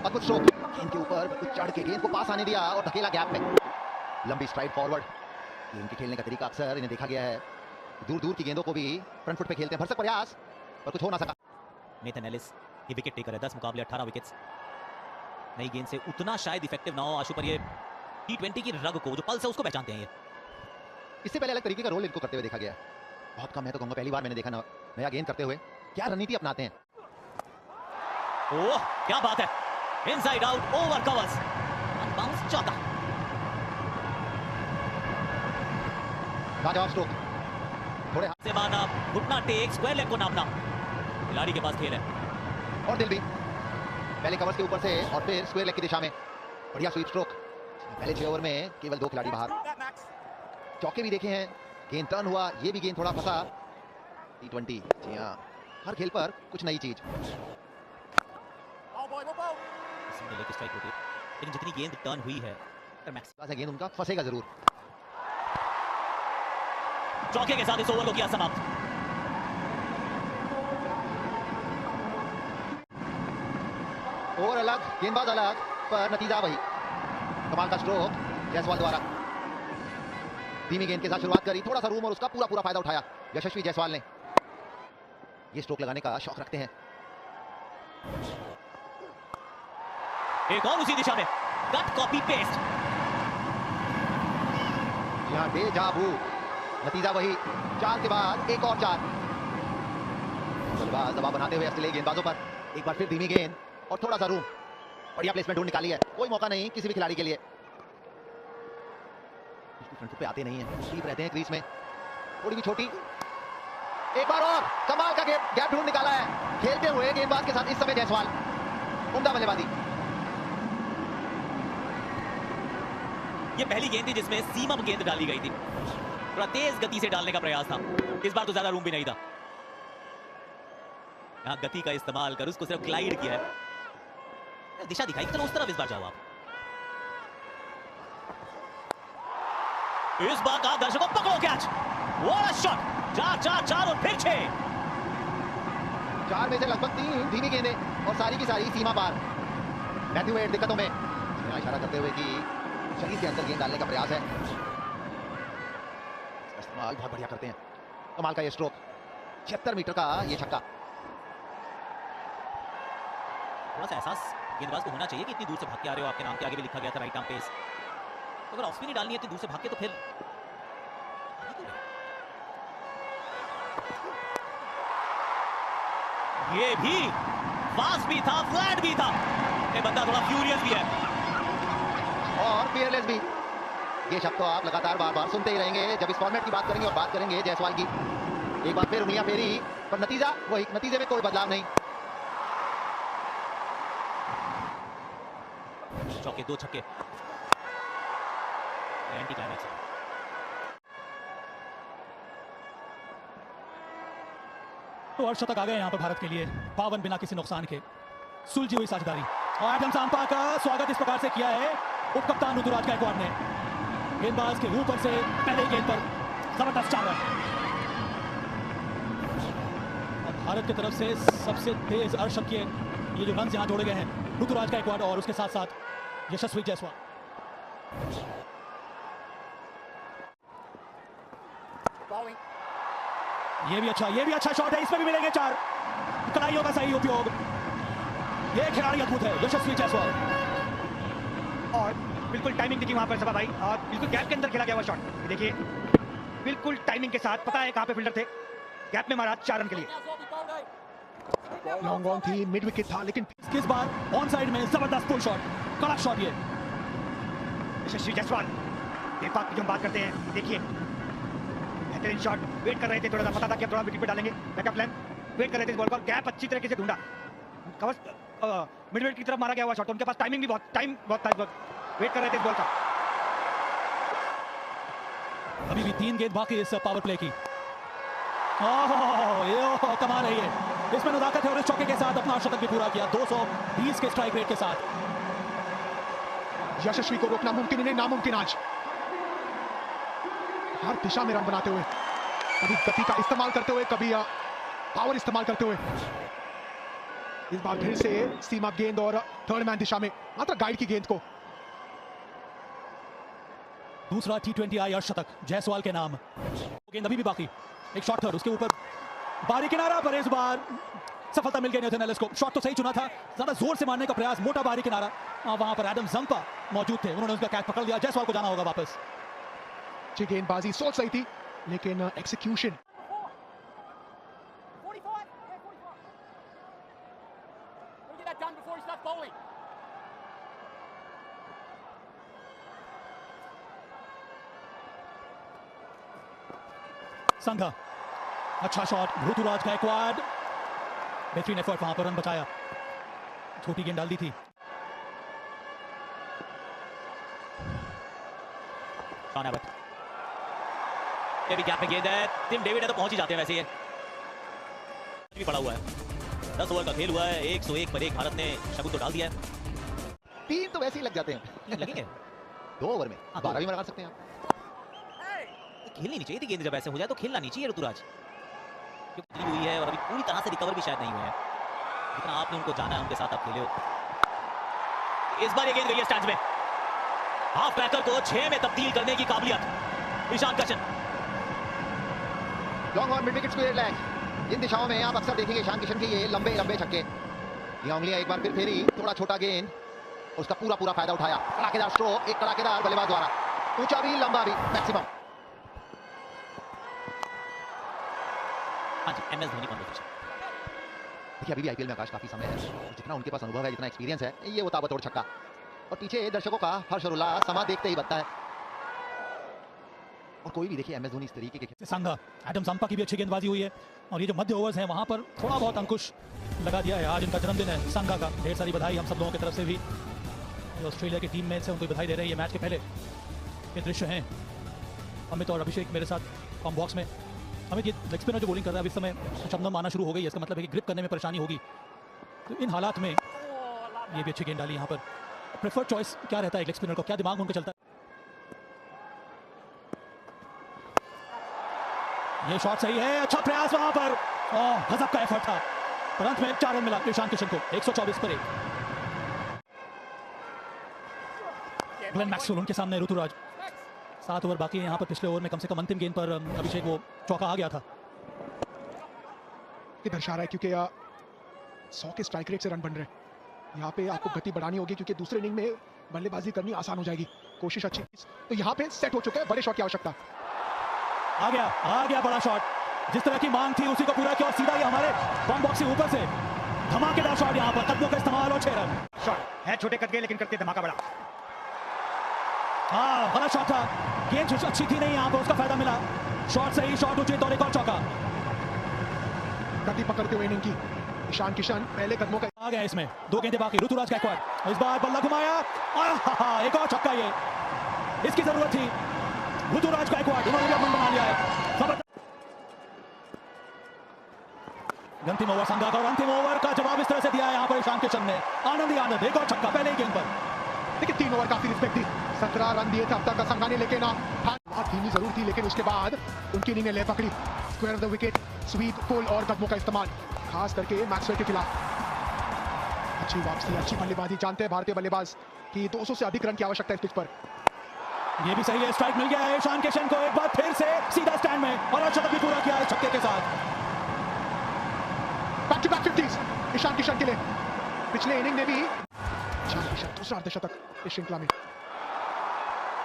अद्भुत स्ट्रोक, गेंद के ऊपर बिल्कुल चढ़ के गेंद को पास आने दिया और धकेला गैप में। लंबी स्ट्राइड फॉरवर्ड, इनके खेलने का तरीका अक्सर इन्हें देखा गया है, दूर दूर की गेंदों को भी फ्रंट फुट पे खेलते हैं। भरसक प्रयास पर कुछ हो ना सका। नेथन एलिस ये विकेट टेकर है, 10 मुकाबले 18 विकेट्स। नई गेंद से उतना शायद इफेक्टिव ना हो आशु, पर ये टी20 की रग को, जो पल्स है, उसको पहचानते हैं ये। इससे पहले अलग तरीके का रोल इनको करते हुए देखा गया है, बहुत कम है तो कहूंगा पहली बार मैंने देखा नया गेंद करते हुए। क्या रणनीति अपनाते हैं। ओह क्या बात है, inside out over covers, bounce चौथा। लाजवाब स्ट्रोक, थोड़े हाथ से माना, घुटना टेक, स्क्वायर लेग को नापना, खिलाड़ी के पास खेल है। और दिल भी, पहले कवर्स के ऊपर से और फिर स्क्वायर लेग की दिशा में। बढ़िया स्वीप स्ट्रोक। पहले 6 ओवर में केवल 2 खिलाड़ी बाहर। चौके भी देखे हैं, गेंद टर्न हुआ, ये भी गेंद थोड़ा फंसा। टी20, जी हाँ, हर खेल पर कुछ नई चीज। स्ट्राइक होती है, लेकिन जितनी गेंद टर्न हुई है, गेंद उनका फंसेगा जरूर। चौके के साथ इस ओवर को किया समाप्त। ओवर अलग, गेंदबाज अलग, पर नतीजा वही। कमाल का स्ट्रोक जायसवाल द्वारा। धीमी गेंद के साथ शुरुआत करी, थोड़ा सा रूम और उसका पूरा पूरा फायदा उठाया यशस्वी जायसवाल ने। ये स्ट्रोक लगाने का शौक रखते हैं। एक और उसी दिशा में, कट कॉपी पेस्ट। यहां डेजावू, नतीजा वही। 4 के बाद एक और 4। बल्लेबाज दबाव बनाते हुए असली गेंदबाजों पर। एक बार फिर धीमी गेंद और थोड़ा सा रूम। बढ़िया प्लेसमेंट ढूंढ निकाली है, कोई मौका नहीं किसी भी खिलाड़ी के लिए। फ्रंट फुट पे आते नहीं है, डीप रहते हैं क्रीज में, थोड़ी भी छोटी। एक बार और कमाल का गैप ढूंढ निकाला है खेलते हुए गेंदबाज के साथ इस समय जायसवाल। उम्दा बल्लेबाजी। ये पहली गेंद थी जिसमें सीमा में गेंद डाली गई थी, थोड़ा तेज गति से डालने का प्रयास था। इस बार तो ज्यादा रूम भी नहीं था, यहां गति का इस्तेमाल कर उसको सिर्फ ग्लाइड किया है, दिशा दिखाई चलो उस तरफ इस बार जाओ आप। इस बार का दर्शकों पकड़ो कैच, व्हाट अ शॉट। 4 और फिर 6। 4 में से लगभग 3 धीमी गेंदें और सारी की सारी सीमा पार। मैथ्यू वेड दिक्कतों में, इशारा करते हुए कि शरीर के अंदर गेंद डालने का प्रयास है। इस्तेमाल बहुत बढ़िया करते हैं। कमाल का ये स्ट्रोक, 76 मीटर का ये छक्का। थोड़ा सा एहसास गेंदबाज को होना चाहिए कि इतनी दूर से भाग के आ रहे हो, आपके नाम के आगे भी लिखा गया था राइट आर्म पेस। तो अगर ऑफ स्पिन ही डालनी है इतनी दूर से भाग के, तो फिर ये भी फास्ट भी था, फ्लैट भी था, ये बंदा थोड़ा फ्यूरियस भी है और फियरलेस भी। ये शब्द तो आप लगातार बार-बार सुनते ही रहेंगे जब इस फॉर्मेट की बात करेंगे और बात करेंगे जायसवाल की। एक बार फिर उंगलियां फेरी, पर नतीजा वही, नतीजे में कोई बदलाव नहीं। चौके 2 छक्के, एंटी क्लाइमैक्स। तो अर्धशतक आ गए यहाँ पर भारत के लिए, 52 बिना किसी नुकसान के, सुलझी हुई साझेदारी। और एडम सांपा का स्वागत इस प्रकार से किया है उप कप्तान ऋतुराज गायकवाड़ ने। गेंदबाज के ऊपर से पहले गेंद पर जबरदस्त 4 रन। और भारत की तरफ से सबसे तेज अर्धशतक के ये जो रन यहाँ जोड़े गए हैं, ऋतुराज गायकवाड़ और उसके साथ साथ यशस्वी जायसवाल। ये भी अच्छा शॉट है, इसमें भी मिलेंगे 4। कलाइयों का सही उपयोग, ये खिलाड़ी अद्भुत है यशस्वी जायसवाल। और बिल्कुल टाइमिंग देखिए वहां पर सभा भाई, और बिल्कुल गैप के अंदर खेला गया हुआ शॉट देखिए, बिल्कुल टाइमिंग के साथ, पता है कहां पे फील्डर थे, गैप में मारा 4 रन के लिए। लॉन्ग ऑन थी, मिड विकेट था, लेकिन इस बार ऑन साइड में जबरदस्त पुल शॉट, कड़क शॉट। ये यशस्वी जायसवाल नेपाल की जो हम बात करते हैं, देखिए बेहतरीन शॉट, वेट कर रहे थे, थोड़ा सा पता था कि अब थोड़ा विकेट पे डालेंगे, बैकअप प्लान, वेट कर रहे थे इस बॉल को, गैप अच्छी तरीके से ढूंढा, कवर मिड विकेट की तरफ मारा गया हुआ शॉट, उनके पास टाइमिंग भी बहुत था, वेट कर रहे थे इस बॉल का। अभी भी 3 गेंद बाकी इस पावर प्ले की। ओह कमाल है ये, इसमें नजाकत है और इस चौके के साथ अपना शतक भी पूरा किया 220 के स्ट्राइक रेट के साथ। यशस्वी को रोकना मुमकिन नहीं, नामुमकिन आज। हर दिशा में रन बनाते हुए, कभी गति का इस्तेमाल करते हुए, कभी पावर इस्तेमाल करते हुए, इस बार फिर से सीमा गेंद और थर्ड मैन दिशा में मात्र गाइड की गेंद को। दूसरा T20 आई अर्धशतक जायसवाल के नाम। गेंद अभी भी बाकी, एक शॉट थर्ड, उसके ऊपर बारी किनारा पर इस बार सफलता मिल गई नेथन एलिस को। शॉट तो सही चुना था, ज्यादा जोर से मारने का प्रयास, मोटा बारी किनारा। वहां पर एडम जंपा मौजूद थे, उन्होंने उसका कैच पकड़ लिया। जायसवाल को जाना होगा वापस। जी गेंदबाजी सोच सही थी लेकिन एक्सिक्यूशन। संघा, अच्छा शॉट, ऋतुराज गायकवाड़, बेहतरीन एफर्ट, वहां पर रन बचाया। छोटी गेंद डाल दी थी। शॉन एबट, ये भी गैप में गेंद है। टिम डेविड है तो पहुंच ही जाते हैं वैसे। ये भी पड़ा हुआ है, 10 ओवर का खेल हुआ है, 101 पर 1 भारत ने शगुन तो डाल दिया है। 3 तो वैसे ही लग जाते हैं लगेंगे 2 ओवर में, 12 भी लगा सकते हैं आप। खेलनी नहीं चाहिए थी गेंद, जब ऐसे हो जाए तो खेलना नहीं चाहिए ऋतुराज। क्योंकि हुई है और अभी पूरी तरह से रिकवर भी शायद नहीं हुए हैं, जितना आपने उनको जाना है उनके साथ आप खेले हो। इस बार ये गेंद गई है स्टैंड्स में। हाफ बैकर को 6 में तब्दील करने की काबिलियत Ishan Kishan. Long on mid wicket square leg, इन दिशाओं में आप अक्सर देखेंगे ईशान किशन के ये लंबे लंबे छक्के। ये उंगलियां एक बार फिर फेरी, थोड़ा छोटा गेंद, उसका पूरा पूरा फायदा उठाया। कड़ाकेदार स्ट्रोक, एक कड़ाकेदार बल्लेबाज द्वारा, ऊंचा भी लंबा भी, मैक्सिमम। हाँ जी, MS धोनी कॉन्वर्सेशन। देखिए अभी भी आईपीएल में आकाश काफी समय है, जितना उनके पास अनुभव है, जितना एक्सपीरियंस है, ये वो ताबड़तोड़ छक्का। और पीछे दर्शकों का हर्ष और उल्लास समा देखते ही बनता है। और कोई भी देखिए MS धोनी इस तरीके के संघा, एडम जंपा की भी अच्छी गेंदबाजी हुई है। और ये जो मध्य ओवर्स हैं वहां पर थोड़ा बहुत अंकुश लगा दिया है। आज इनका जन्मदिन है संघा का, ढेर सारी बधाई हम सब लोगों की तरफ से भी। जो ऑस्ट्रेलिया की टीम में से उनको बधाई दे रहे हैं। ये मैच के पहले ये दृश्य हैं। अमित और अभिषेक मेरे साथ कॉम बॉक्स में। अमित, ये लेग स्पिनर जो बॉलिंग कर रहा है, अब इस समय शबनम आना शुरू हो गई है, इसका मतलब है कि ग्रिप करने में परेशानी होगी। तो इन हालात में ये भी अच्छी गेंद डाली। यहाँ पर प्रेफर्ड चॉइस क्या रहता है लेग स्पिनर को, क्या दिमाग में उनका चलता है? ये शॉट सही है, अच्छा प्रयास वहां पर, गजब का एफर्ट था। पर अंत में 4 रन मिला ईशान किशन को, 124 पर 1। ग्लेन मैक्सवेल उनके सामने ऋतुराज। 7 ओवर बाकी है यहाँ पर। पिछले ओवर में कम से कम अंतिम गेंद पर अभिषेक वो चौका आ गया था। ये दर्शा रहा है क्योंकि 100 के स्ट्राइक रेट से रन बन रहे हैं। यहाँ पे आपको गति बढ़ानी होगी क्योंकि दूसरे इनिंग में बल्लेबाजी करनी आसान हो जाएगी। कोशिश अच्छी, तो यहाँ पे सेट हो चुका है, बड़े शॉट की आवश्यकता। आ गया बड़ा शॉट, जिस तरह की मांग थी उसी को पूरा किया। और सीधा ये हमारे बॉम बॉक्स के ऊपर से धमाकेदार शॉट, यहाँ पर कदमों का इस्तेमाल और 6 रन। शॉट है छोटे कद के लेकिन करते धमाका बड़ा। हाँ, बड़ा शॉट था, गेंद अच्छी थी नहीं, यहाँ पर उसका फायदा मिला। शॉट सही, शॉट उचित और एक और चौका। गति पकड़ते हुए इनिंग की ईशान किशन पहले कदमों का आ गया इसमें। 2 गेंदें बाकी, ऋतुराज गायकवाड़ इस बार बल्ला घुमाया, एक और छक्का। ये इसकी जरूरत थी। ऋतुराज गायकवाड़ उन्होंने भी अपना बना लिया है। अंतिम ओवर संघा का, और अंतिम ओवर का जवाब इस तरह से दिया है यहाँ पर ईशान किशन ने। आनंद ही आनंद, एक और छक्का पहले ही गेंद पर। देखिए 3 ओवर काफी रिस्पेक्ट थी। 17 रन दिए थे अब तक का संघा ने, लेकिन बहुत धीमी जरूर थी, लेकिन उसके बाद उनकी इनिंग ने ले पकड़ी। Square off the wicket, sweep, pull और कदमों का इस्तेमाल, खास करके मैक्सवेल के खिलाफ। अच्छी वापसी, अच्छी बल्लेबाजी। जानते हैं भारतीय बल्लेबाज कि 200 से अधिक रन की आवश्यकता है इस पिच पर। ये भी सही है, स्ट्राइक मिल गया है ईशान किशन को। एक बार फिर से सीधा स्टैंड में, और अर्धशतक भी पूरा किया है छक्के के साथ। Back to back 50s Ishan Kishan के लिए। पिछले इनिंग में भी ईशान किशन दूसरा अर्धशतक इस श्रृंखला में।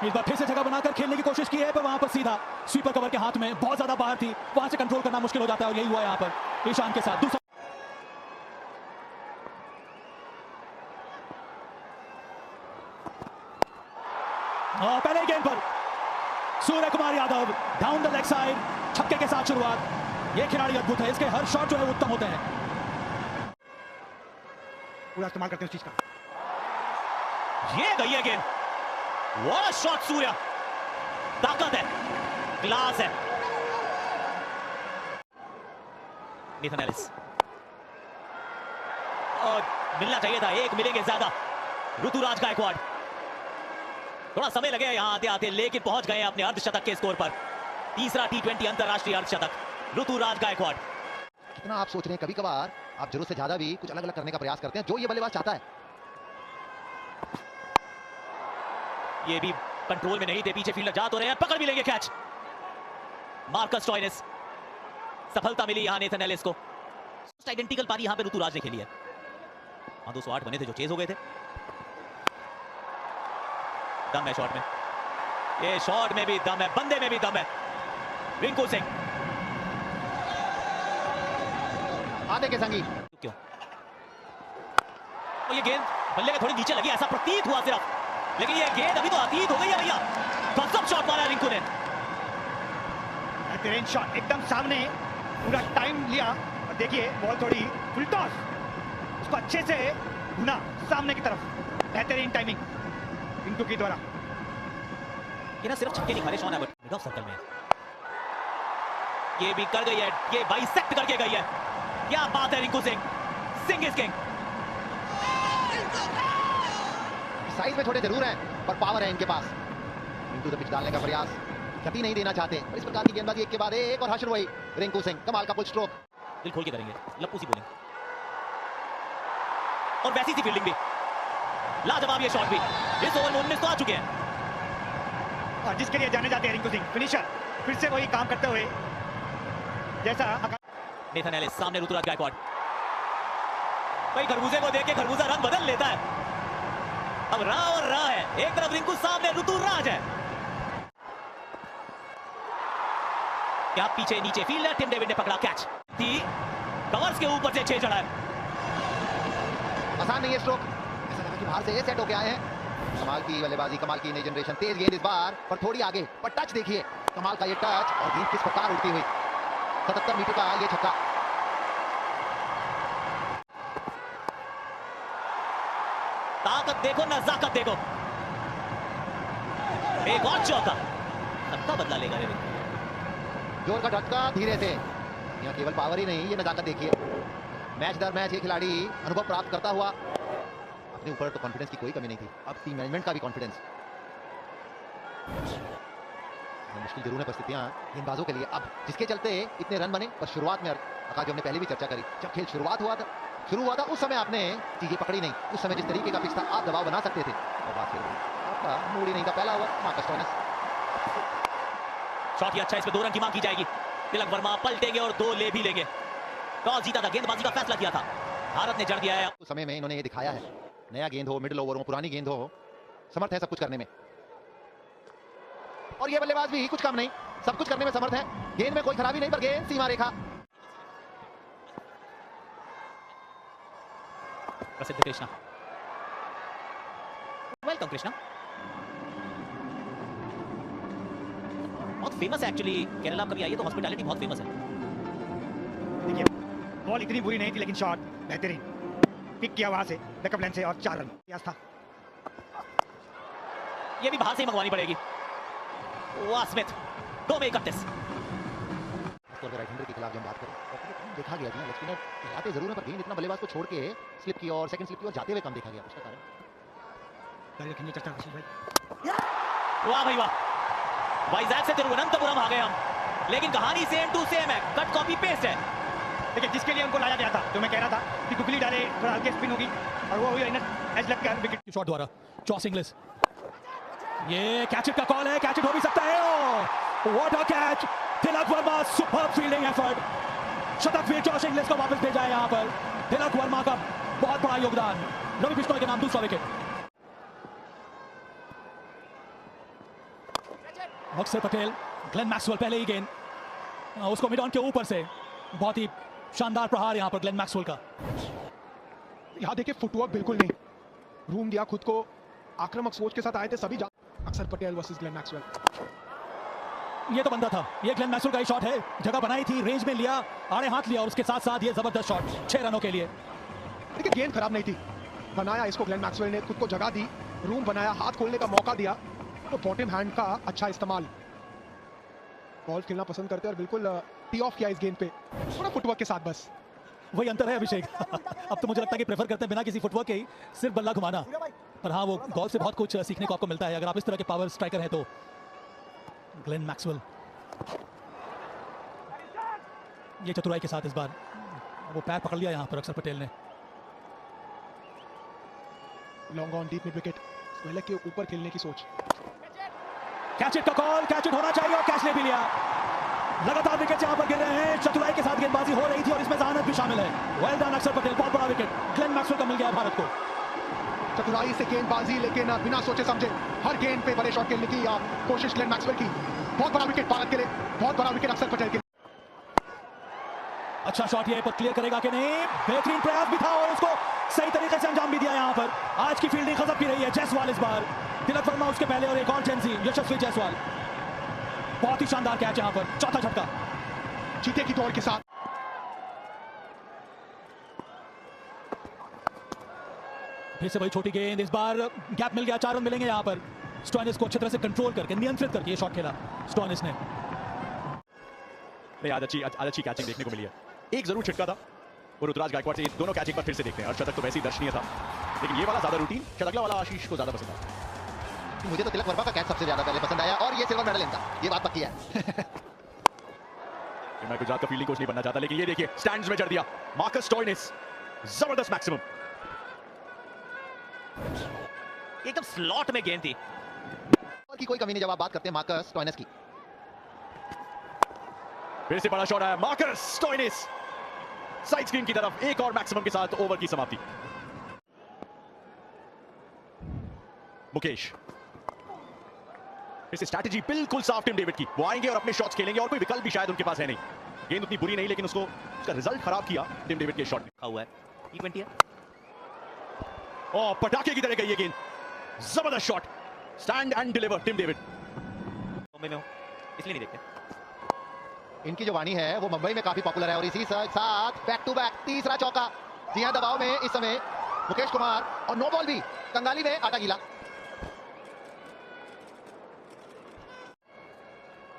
इस बार फिर से जगह बनाकर खेलने की कोशिश की है, पर वहां पर सीधा स्वीपर कवर के हाथ में, बहुत ज्यादा बाहर थी, वहां से कंट्रोल करना मुश्किल हो जाता है। और यही हुआ यहाँ पर ईशान के साथ। दूसरा पहले गेंद पर Surya Kumar Yadav down the leg side, छक्के के साथ शुरुआत। ये खिलाड़ी अद्भुत है, इसके हर शॉट जो है वो उत्तम होते हैं। पूरा इस्तेमाल करते हैं उस चीज का। ये गई है गेंद, व्हाट अ शॉट सूर्या, ताकत है, क्लास है। नेथन एलिस, और मिलना चाहिए था, 1 मिलेंगे ज्यादा। ऋतुराज गायकवाड़, थोड़ा समय लगे यहां आते आते, लेकिन पहुंच गए अपने अर्धशतक के स्कोर पर। तीसरा T20 अंतरराष्ट्रीय अर्धशतक ऋतुराज गायकवाड़। जितना आप सोच रहे हैं, कभी कभार आप जरूरत से ज्यादा भी कुछ अलग अलग करने का प्रयास करते हैं, जो ये बल्लेबाज चाहता है। ये भी कंट्रोल में नहीं थे, पीछे फील्डर जा तो रहे हैं, पकड़ भी लेंगे कैच। मार्कस स्टोइनिस, सफलता मिली यहां नेथन एलिस को। आइडेंटिकल पारी यहां पे ऋतुराज ने खेली है। 208 बने थे जो चेज हो गए थे। दम है शॉट में, ये शॉट में भी दम है, बंदे में भी दम है। रिंकू सिंह आधे के संगी क्यों? और ये गेंद बल्ले के थोड़ी नीचे लगी, ऐसा प्रतीत हुआ सिर्फ, लेकिन ये गेंद अभी तो अतीत हो गई है भैया। गजब शॉट मारा रिंकू ने। बेहतरीन शॉट, एकदम सामने, पूरा टाइम लिया और देखिए बॉल थोड़ी फुल टॉस, उसको अच्छे से घुना सामने की तरफ। बेहतरीन टाइमिंग रिंकू के द्वारा। ये ना सिर्फ छक्के नहीं खा रहे Shawn Ebert, mid of circle में ये भी कर गई है, ये बाइसेक्ट करके गई है। क्या बात है Rinku Singh, Singh is king. Size में थोड़े जरूर हैं, पर पावर है इनके पास। इनटू द पिच डालने का प्रयास, क्षति नहीं देना चाहते, पर इस प्रकार की गेंदबाजी एक के बाद एक और हासिल हुई। रिंकू सिंह कमाल का पुल स्ट्रोक, दिल खोल के करेंगे, लप्पू सी बोलिंग और वैसी सी फील्डिंग भी। लाजवाब ये शॉट भी। इस ओवर में 19 तो आ चुके हैं और जिसके लिए जाने जाते हैं रिंकू सिंह, फिनिशर, फिर से वही काम करते हुए जैसा। नेथन एलिस, सामने ऋतुराज गायकवाड़। भाई खरबूजे को देख के खरबूजा रंग बदल लेता है। अब रा और रा है, एक तरफ रिंकू, सामने ऋतुराज है। क्या पीछे नीचे फील्डर टिम डेविड ने पकड़ा कैच, थी कवर्स के ऊपर से 6 चढ़ा है। आसान नहीं है स्ट्रोक, ऐसा लगा कि बाहर से सेट होके आए हैं। कमाल की बल्लेबाजी, कमाल की नई जनरेशन। तेज गेंद इस बार, पर थोड़ी आगे, पर टच देखिए, कमाल का ये टच और गेंद किस प्रकार उड़ती हुई। 77 मीटर का ये छक्का। ताकत देखो, नजाकत देखो। एक और चौका, सबका बदला लेगा रे रिंकू। जोर का झटका धीरे से। यहाँ केवल पावर ही नहीं, ये नजाकत देखिए। मैच दर मैच ये खिलाड़ी अनुभव प्राप्त करता हुआ। अपने ऊपर तो कॉन्फिडेंस की कोई कमी नहीं थी, अब टीम मैनेजमेंट का भी कॉन्फिडेंस। मुश्किल जरूर है परिस्थितियां गेंदबाजों के लिए अब, जिसके चलते इतने रन बने। पर शुरुआत में आकाश, जो हमने पहले भी चर्चा करी, जब खेल शुरू हुआ था उस समय आपने चीजें पकड़ी नहीं। उस समय जिस तरीके का पिच था, आप दबाव बना सकते थे, और बात फिर आपका मूड ही नहीं था। पहला ओवर मार्कस स्टोइनिस। शॉट ही अच्छा, इस पे 2 रन की मांग की जाएगी। तिलक वर्मा पलटेंगे और 2 ले भी लेंगे। टॉस जीता था, गेंदबाजी का फैसला किया था, भारत ने जड़ दिया है। उस समय में इन्होंने ये दिखाया है, नया गेंद हो, मिडिल ओवर हो, पुरानी गेंद हो, समर्थ है सब कुछ करने में। और ये बल्लेबाज भी कुछ कम नहीं, सब कुछ करने में समर्थ है। गेंद में कोई खराबी नहीं, पर गेंद सीमा रेखा। प्रसिद्ध कृष्णा, वेलकम कृष्णा। बहुत फेमस है एक्चुअली, केरला कभी आइए तो हॉस्पिटैलिटी बहुत फेमस है। देखिए बॉल इतनी बुरी नहीं थी, लेकिन शॉट बेहतरीन, पिक किया वहां से बैकअप लाइन से और 4 रन प्रयास था। ये भी बाहर से ही मंगवानी पड़ेगी। वाह स्मिथ, 2 में 31। राइट हैंडर के खिलाफ जब बात करें, देखा गया कि स्पिनर आते जरूर है, पर गेंद इतना बल्लेबाज को छोड़ के स्लिप की और सेकंड स्लिप की और जाते हुए कम देखा गया। उसका कारण वाह भाई वाह, वाइजैक से तिरुवनंतपुरम आ गए हम, लेकिन कहानी सेम टू सेम है, कट कॉपी पेस्ट है। देखिए जिसके लिए उनको लाया गया था, जो मैं कह रहा था कि गुगली डाले थोड़ा हल्के स्पिन होगी, और वो हुई एज लग कर विकेट शॉट द्वारा जॉस इंग्लिस। ये कैच इट का कॉल है, कैच इट हो भी सकता है। What a catch, Tilak Varma, superb fielding effort. शतकवीर जॉस इंग्लिस को वापस भेजा है यहाँ पर। तिलक वर्मा का बहुत बड़ा योगदान। रवि बिश्नोई के नाम दूसरा विकेट। अक्षर पटेल, ग्लेन मैक्सवेल, पहले ही गेंद उसको मिड ऑन के ऊपर से, बहुत ही शानदार प्रहार यहाँ पर ग्लेन मैक्सवेल का। यहाँ देखिए फुटवर्क बिल्कुल नहीं, रूम दिया खुद को, आक्रामक सोच के साथ आए थे सभी। अक्षर पटेल वर्सेस ग्लेन मैक्सवेल। ये तो बंदा था, ये ग्लेन मैक्सवेल का ही शॉट है। जगह बनाई थी, रेंज में लिया, आड़े हाथ लिया, और उसके साथ साथ ये जबरदस्त शॉट 6 रनों के लिए। देखिए गेंद खराब नहीं थी, बनाया इसको ग्लेन मैक्सवेल ने, खुद को जगह दी, रूम बनाया, हाथ खोलने का मौका दिया, तो बॉटम हैंड का अच्छा इस्तेमाल। बॉल खेलना पसंद करते हैं और बिल्कुल टी ऑफ किया इस गेंद पे, थोड़ा फुटवर्क के साथ, बस वही अंतर है अभिषेक। अब तो मुझे लगता है कि प्रेफर करते हैं बिना किसी फुटवर्क के ही सिर्फ बल्ला घुमाना। पर हाँ, वो गोल्फ से बहुत कुछ सीखने को आपको मिलता है अगर आप इस तरह के पावर स्ट्राइकर हैं तो। ग्लेन मैक्सवेल ये चतुराई के साथ इस बार वो पैर पकड़ लिया यहाँ पर अक्षर पटेल ने। Long on deep mid wicket, square के ऊपर खेलने की सोच। कैच इट का कॉल, कैच इट होना चाहिए और कैच ले भी लिया। लगातार विकेट यहाँ पर गिर रहे हैं, चतुराई के साथ गेंदबाजी हो रही थी और इसमें जहानत भी शामिल है। वेल डन अक्षर पटेल, बहुत बड़ा विकेट ग्लेन मैक्सवेल का मिल गया भारत को। चतुराई से गेंदबाजी, लेकिन बिना सोचे समझे हर गेंद पे बड़े शॉट खेलने की कोशिश ग्लेन मैक्सवेल की। बहुत बड़ा विकेट भारत के लिए, बहुत बड़ा विकेट अक्षर पटेल के। अच्छा शॉट ये पर क्लियर करेगा कि नहीं, बेहतरीन प्रयास भी था और उसको सही तरीके से अंजाम भी दिया। यहाँ पर आज की फील्डिंग गजब की रही है। जायसवाल इस बार, तिलक वर्मा उसके पहले और एक और चेंसी यशस्वी जायसवाल। बहुत ही शानदार कैच यहाँ पर, चौथा झटका चीते की दौड़ के साथ। फिर से वही छोटी गेंद, इस बार गैप मिल गया, 4 रन मिलेंगे यहाँ पर। स्टोइनिस को अच्छी तरह से कंट्रोल करके, नियंत्रित करके ये शॉट खेला स्टोइनिस ने। आज अच्छी कैचिंग देखने को मिली है। एक जरूर छिटका था और ऋतुराज गायकवाड़ से, ये दोनों कैच एक बार फिर से देखते हैं। अर्शतक तो वैसे ही दर्शनीय था, लेकिन ये वाला ज्यादा रूटीन, शतकला वाला आशीष को ज्यादा पसंद आया। मुझे तो तिलक वर्मा का कैच सबसे ज्यादा पहले पसंद आया और ये सिल्वर मेडल इनका, ये बात पक्की है। मैं गुजरात का फील्डिंग कोच नहीं बनना चाहता, लेकिन ये देखिए स्टैंड्स में जड़ दिया मार्कस स्टोइनिस। जबरदस्त मैक्सिमम, एकदम स्लॉट में गेंद थी। और की कोई कमी नहीं जब आप बात करते हैं मार्कस स्टोइनिस की। फिर से बड़ा शॉट आया मार्कस स्टोइनिस, साइड स्क्रीन की तरफ, एक और मैक्सिमम के साथ ओवर की समाप्ति। मुकेश, फिर से स्ट्रैटेजी बिल्कुल साफ टिम डेविड की। वो आएंगे और अपने शॉट्स खेलेंगे और कोई विकल्प भी शायद उनके पास है नहीं। गेंद उतनी बुरी नहीं, लेकिन उसका रिजल्ट खराब किया टिम डेविड के शॉट ने। हुआ है T20 है। और पटाखे की तरह गई ये गेंद, जबरदस्त shot, stand and deliver Tim David. Mumbai में हो इसलिए नहीं देखते। इनकी जो वाणी है वो मुंबई में काफी पॉपुलर है और इसी साथ बैक टू बैक तीसरा चौका। जी हां, दबाव में इस समय मुकेश कुमार और नो बॉल भी, कंगाली में आटा गीला।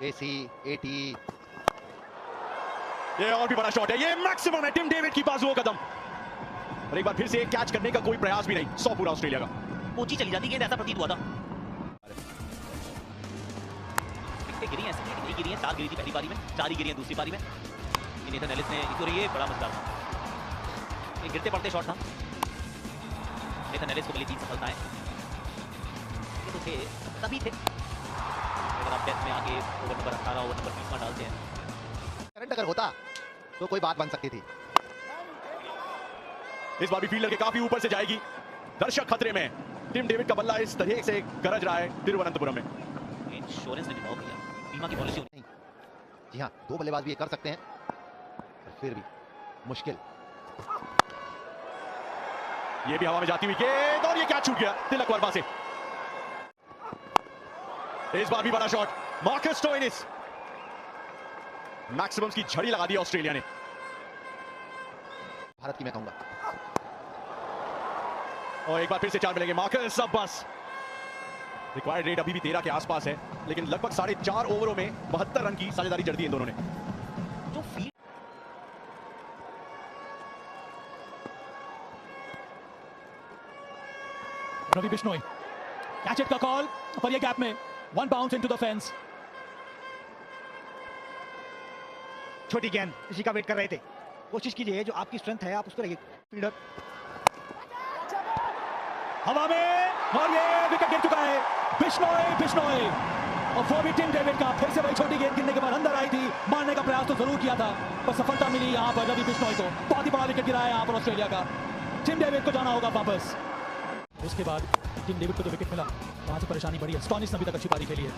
एसी एटी, ये और भी बड़ा शॉट है, ये मैक्सिमम है टिम डेविड की बाजुओं कदम। और एक बार फिर से कैच करने का कोई प्रयास भी नहीं, 100 पूरा ऑस्ट्रेलिया का। ऊंची चली जाती गेंद, ऐसा प्रतीत हुआ था। गिरी ऐसे नहीं गिरी है, 4 गिरी थी पहली पारी में, 4 ही गिरी है दूसरी पारी में। नेथन एलिस ने, ये बड़ा मजेदार था, ये गिरते पड़ते शॉट था। नेथन एलिस को मिली 3 सफलताएं, ये तो थे तभी थे। अगर आप डेथ में आके ओवर नंबर 18 ओवर नंबर 20 में डालते हैं, करंट अगर होता तो कोई बात बन सकती थी। इस बार भी फील्डर के काफी ऊपर से जाएगी, दर्शक खतरे में। टिम डेविड का बल्ला इस तरह से गरज रहा है तिरुवनंतपुरम में। इंश्योरेंस ने निभाव किया, बीमा की पॉलिसी नहीं, जी हाँ, 2 बल्लेबाज भी ये कर सकते हैं, फिर भी मुश्किल। ये भी हवा में जाती हुई गेंद और ये कैच छूट गया तिलक वर्मा से। इस बार भी बड़ा शॉट, मार्कस स्टोइनिस। मैक्सिमम्स की झड़ी लगा दी ऑस्ट्रेलिया ने। भारत की मैं कहूंगा। और एक बार फिर से 4 मिलेंगे मार्कस। अब बस रिक्वायर्ड रेट अभी भी 13 के आसपास है, लेकिन लगभग 4.5 ओवरों में 72 रन की साझेदारी जड़ दी इन दोनों ने। जो field Ravi Bishnoi, catch it का कॉल, पर ये गैप में 1 बाउंस इनटू द फेंस। छोटी गेंद, इसी का वेट कर रहे थे। कोशिश कीजिए, जो आपकी स्ट्रेंथ है आप उसको रखिए। फील्डर हवा में और ये विकेट गिर चुका है। बिश्नोई और वो भी टिम डेविड का। फिर से वही छोटी गेंद गिरने के बाद अंदर आई थी, मारने का प्रयास तो जरूर किया था, पर सफलता मिली यहाँ पर रवि बिश्नोई को। बहुत ही बड़ा विकेट गिरा है यहाँ पर ऑस्ट्रेलिया का। टिम डेविड को जाना होगा वापस। उसके बाद टिम डेविड को जो विकेट मिला, वहां से परेशानी बढ़ी है। स्टोइनिस ने अभी तक अच्छी पारी खेली है,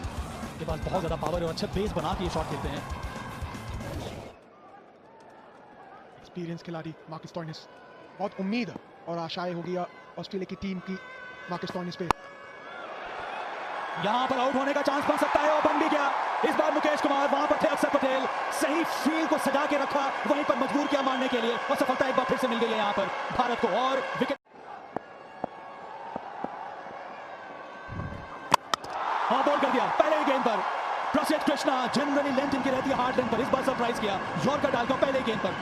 के पास बहुत ज्यादा पावर और अच्छा बेस बना के ये शॉट खेलते हैं। एक्सपीरियंस खिलाड़ी मार्कस स्टोइनिस, बहुत उम्मीद और आशाएं होगी ऑस्ट्रेलिया की टीम की मार्कस स्टोइनिस पे। यहां पर आउट होने का चांस बन सकता है और बन भी गया। इस बार मुकेश कुमार, वहां पर थे अक्षर पटेल, सही फील्ड को सजा के रखा, वहीं पर मजबूर किया मारने के लिए और सफलता एक बार फिर से मिल गई है यहां पर भारत को। और विकेट बॉल कर दिया पहले ही गेंद पर। प्रसिद्ध कृष्णा, जनरली लेंथ इनकी रहती है हार्ड लेंथ पर, इस बार सरप्राइज किया, यॉर्कर डालकर पहले ही गेंद पर।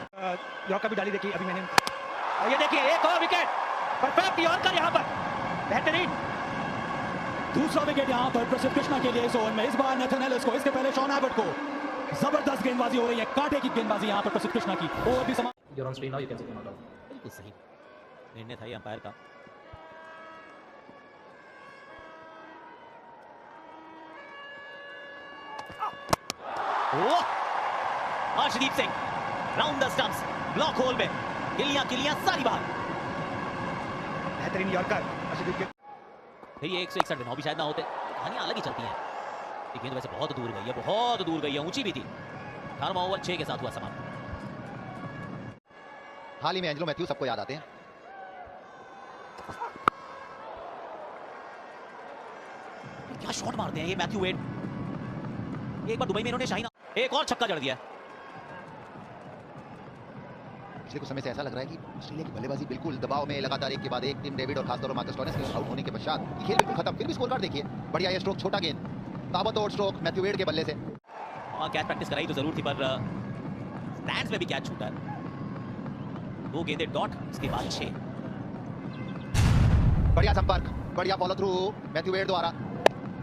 यॉर्कर भी डाली देखी अभी मैंने। और ये देखिए एक और विकेट, परफेक्ट यॉर्कर यहाँ पर, बेहतरीन। दूसरा विकेट यहां पर प्रसिद्ध कृष्णा के लिए इस ओवर में। इस बार नेथन एलिस को, इसके पहले शॉन एबट को। जबरदस्त गेंदबाजी हो रही है, कांटे की गेंदबाजी यहां पर प्रसिद्ध कृष्णा की। ओवर भी You're on screen now. You can see him out. बिल्कुल सही निर्णय था ये अंपायर का। Harshdeep Singh round the stumps, block whole में गिल्लियां सारी बाहर। बेहतरीन यॉर्कर हर्षदीप के। फिर ये 161 रन भी शायद ना होते, कहानियां अलग ही चलती हैं। ये गेंद वैसे बहुत दूर गई है, ऊंची भी थी। 18वां ओवर 6 के साथ हुआ समाप्त। हाल ही में एंजेलो मैथ्यूज सबको याद आते हैं। क्या शॉट मारते हैं ये मैथ्यू वेड। एक बार दुबई में इन्होंने शाहीन एक और छक्का जड़ दिया। पिछले कुछ समय से ऐसा लग रहा है कि ऑस्ट्रेलिया की बल्लेबाजी बिल्कुल दबाव में, लगातार एक के बाद एक टिम डेविड और खासतौर पर मार्कस स्टोइनिस के आउट होने के पश्चात खेल बिल्कुल खत्म। फिर भी स्कोर कार्ड देखिए, बढ़िया ये स्ट्रोक, छोटा गेंद, ताबड़तोड़ स्ट्रोक मैथ्यू वेड के बल्ले से। कैच प्रैक्टिस कराई तो जरूर थी, पर स्टैंड्स में भी कैच छूटा है। 2 गेंदे डॉट, उसके बाद 6। बढ़िया संपर्क, बढ़िया फॉलो थ्रू मैथ्यू वेड द्वारा।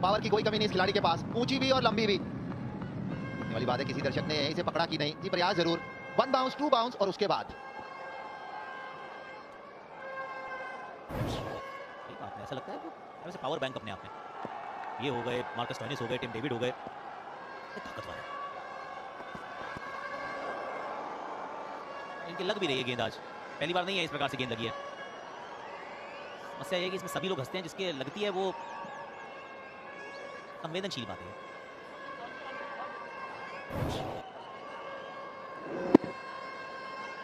पावर की कोई कमी नहीं इस खिलाड़ी के पास, ऊंची भी और लंबी भी। देखने वाली बात है किसी दर्शक ने इसे पकड़ा कि नहीं जी, प्रयास जरूर। 1 बाउंस 2 बाउंस और उसके बाद ऐसा लगता है वैसे पावर बैंक अपने आप में। ये हो गए मार्कस स्टोइनिस, हो गए टिम डेविड, हो गए ताकतवर है। इनके लग भी रही है गेंद आज, पहली बार नहीं है इस प्रकार से गेंद लगी है। समस्या ये है कि इसमें सभी लोग हंसते हैं, जिसके लगती है वो संवेदनशील बात है।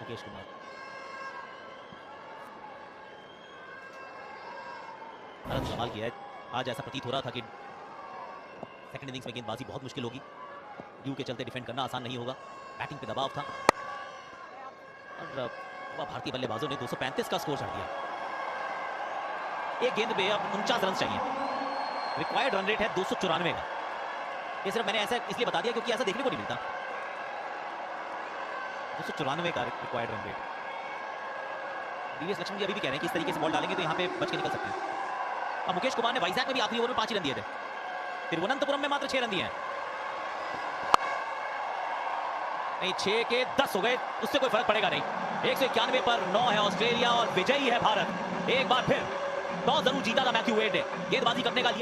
मुकेश कुमार, भारत कमाल किया है आज। ऐसा प्रतीत हो रहा था कि सेकंड इनिंग्स में गेंदबाजी बहुत मुश्किल होगी, ड्यू के चलते डिफेंड करना आसान नहीं होगा। बैटिंग पे दबाव था और भारतीय बल्लेबाजों ने 235 का स्कोर चढ़ दिया। एक गेंद पे अब 49 रन चाहिए, रिक्वायर्ड रन रेट है 294 का। ये सिर्फ मैंने ऐसा इसलिए बता दिया क्योंकि ऐसा देखने को नहीं मिलता। 294 का required run rate. VVS Laxman ji अभी भी कह रहे हैं कि इस तरीके से बॉल डालेंगे तो यहाँ पे बच के निकल सकते हैं। अब मुकेश कुमार ने वाइजैक में भी आखिरी ओवर में 5 ही रन दिए थे, तिरुवनंतपुरम में मात्र 6 रन दिए हैं। नहीं, 6 के 10 हो गए, उससे कोई फर्क पड़ेगा नहीं। 191 पर 9 है ऑस्ट्रेलिया और विजयी है भारत। एक बार फिर टॉस जरूर जीता था मैथ्यू वेड ने, गेंदबाजी करने का लिया।